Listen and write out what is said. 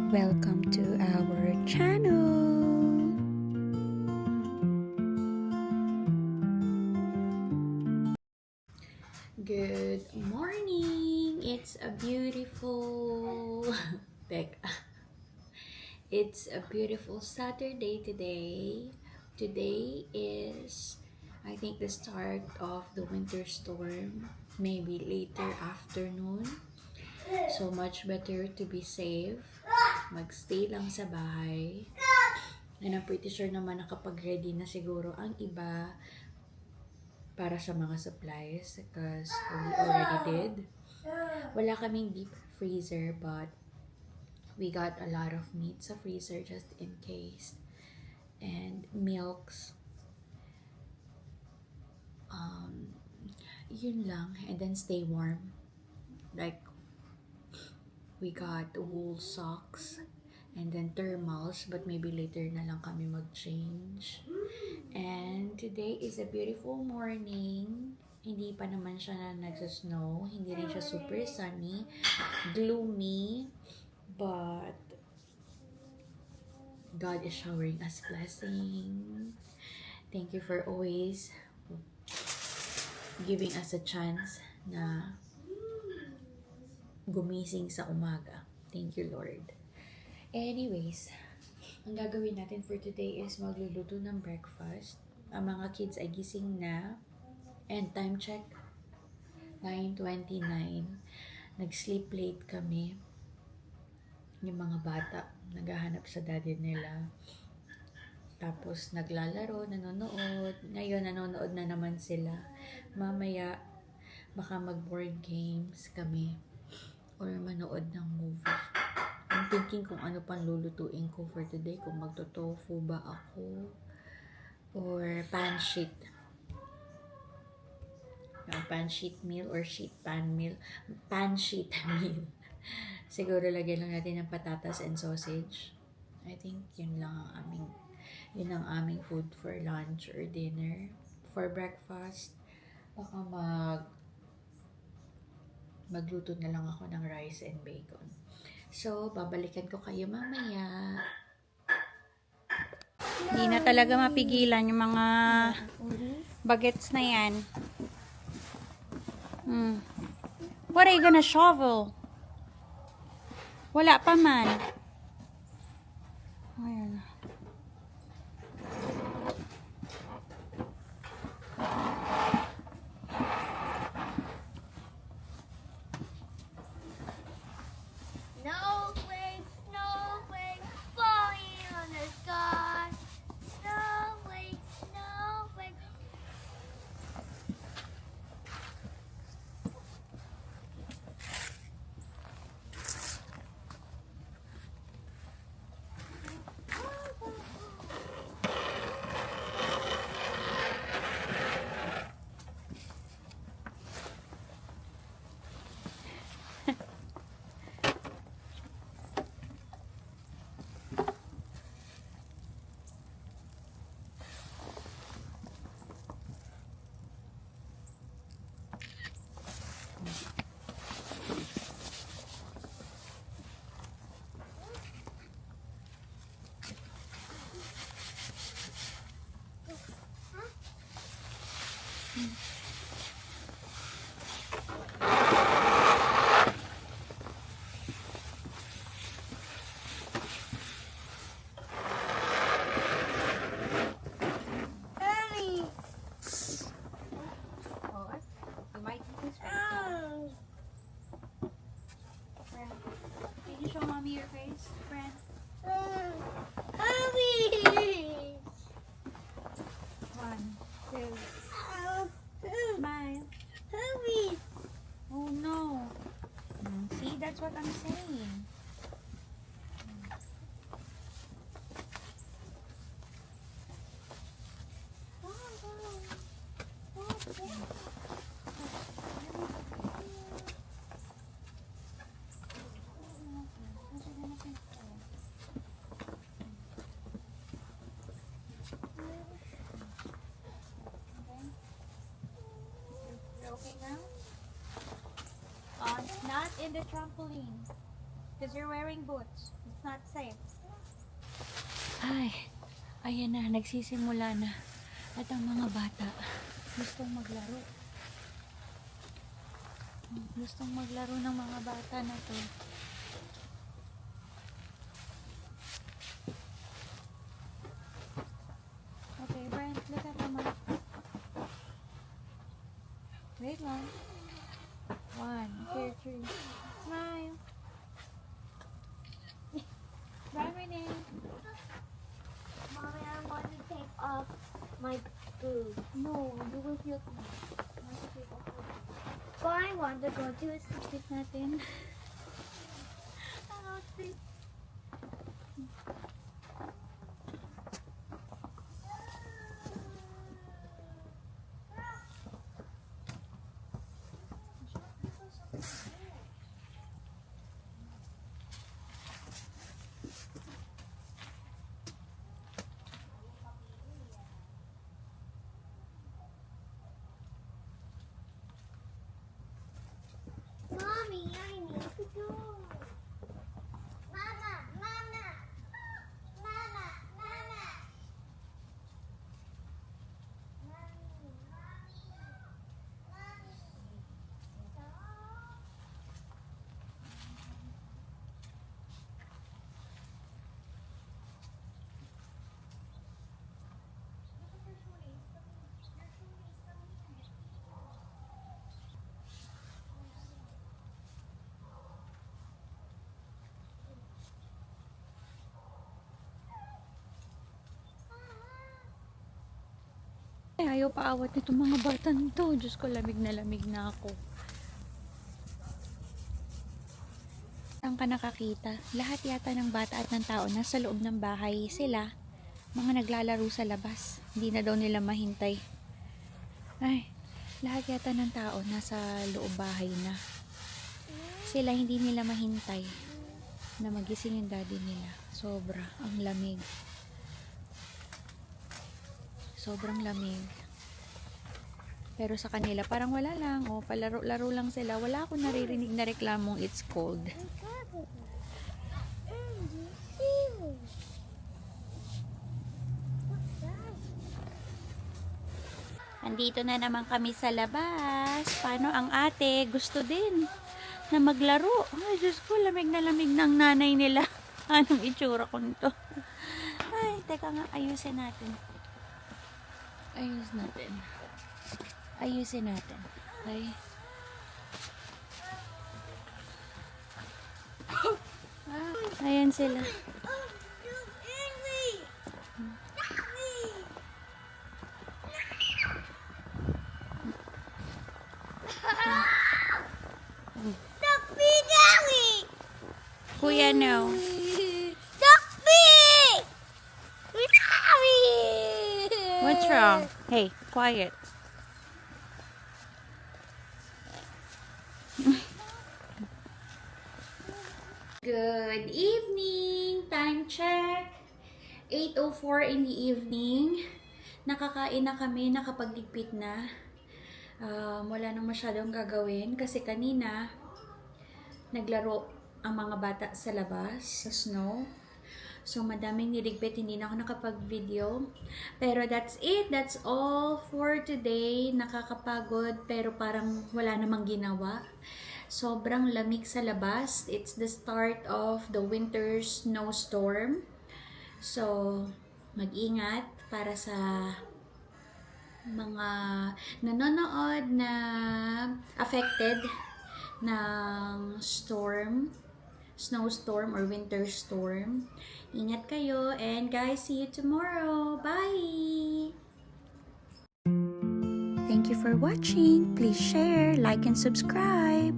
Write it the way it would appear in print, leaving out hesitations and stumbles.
Welcome to our channel! Good morning! It's a beautiful... It's a beautiful Saturday today. Today is, I think, the start of the winter storm. Maybe later afternoon. So much better to be safe. Magstay lang sa bahay. And I'm pretty sure naman nakapag-ready na siguro ang iba para sa mga supplies because we already did. Wala kaming deep freezer but we got a lot of meat sa freezer just in case. And milks. Yun lang. And then stay warm. Like, we got wool socks and then thermals, but maybe later na lang kami mag-change. And today is a beautiful morning. Hindi pa naman siya na nagsa-snow. Hindi rin siya super sunny. Gloomy. But God is showering us blessing. Thank you for always giving us a chance na gumising sa umaga. Thank you, Lord. Anyways, ang gagawin natin for today is magluluto ng breakfast. Ang mga kids ay gising na. And time check, 9:29. Nag-sleep late kami. Yung mga bata, naghahanap sa daddy nila. Tapos naglalaro, nanonood. Ngayon, nanonood na naman sila. Mamaya, baka mag-board games kami. Or manood ng movie. I'm thinking kung ano pang lulutuin ko for today. Kung magto-tofu ba ako. Or pancit. Yung pancit meal or sheet pan meal. Pancit meal. Siguro lagyan lang natin ng patatas and sausage. I think yun ang aming food for lunch or dinner. For breakfast, baka magluto na lang ako ng rice and bacon. So, babalikan ko kayo mamaya. Hindi na talaga mapigilan yung mga bagets na yan. What are you gonna shovel? Wala pa man. Ayan. Snowflakes falling on the sky. Snowflakes, snowflakes. You might eat this right. Can you show mommy your face, friend? One, two. Smile. Oh no. See, that's what I'm saying. You're okay now? Not in the trampoline. Because you're wearing boots. It's not safe. Ay, ayan na, nagsisimula na. At ang mga bata, gustong maglaro. Gustong maglaro ng mga bata na to. Okay, Brent, look at Mama. Wait lang. 1, 2, 3. Smile. Bye, Renee. Mommy, I want to take off my boots. No, you will feel cold. I want to take off your boots. But I want to go to a Sit natin. outfit. Mommy, I need to go. Mama, Mama, Mama, Mama. Mommy, Mommy, stop. Ay, ayaw pa awat nitong mga bata nito. Diyos ko, lamig na ako. Saan ka nakakita? Lahat yata ng bata at ng tao nasa loob ng bahay sila. Mga naglalaro sa labas. Hindi na daw nila mahintay. Ay, lahat yata ng tao nasa loob bahay na. Sila hindi nila mahintay na magising yung daddy nila. Sobra, ang lamig. Sobrang lamig. Pero sa kanila, parang wala lang. O, palaro-laro lang sila. Wala akong naririnig na reklamong it's cold. Andito na naman kami sa labas. Paano ang ate? Gusto din na maglaro. Ay, Diyos ko, lamig ng nanay nila. Anong itsura ko nito? Ay, teka nga, ayusin natin. Ayusin natin. Okay? Ayan sila. Stop me, Daddy! Kuya, no. Stop me! Daddy! What's wrong? Hey, quiet. Good evening! Time check. 8:04 in the evening. Nakakain na kami, nakapagligpit na. Wala nang masyadong gagawin kasi kanina naglaro ang mga bata sa labas, sa snow. So, madaming niligpit, hindi na ako nakapag-video. Pero that's it. That's all for today. Nakakapagod, pero parang wala namang ginawa. Sobrang lamig sa labas. It's the start of the winter snowstorm. So, mag-ingat para sa mga nanonood na affected ng snowstorm or winter storm. Ingat kayo, and guys, see you tomorrow. Bye! Thank you for watching. Please share, like, and subscribe.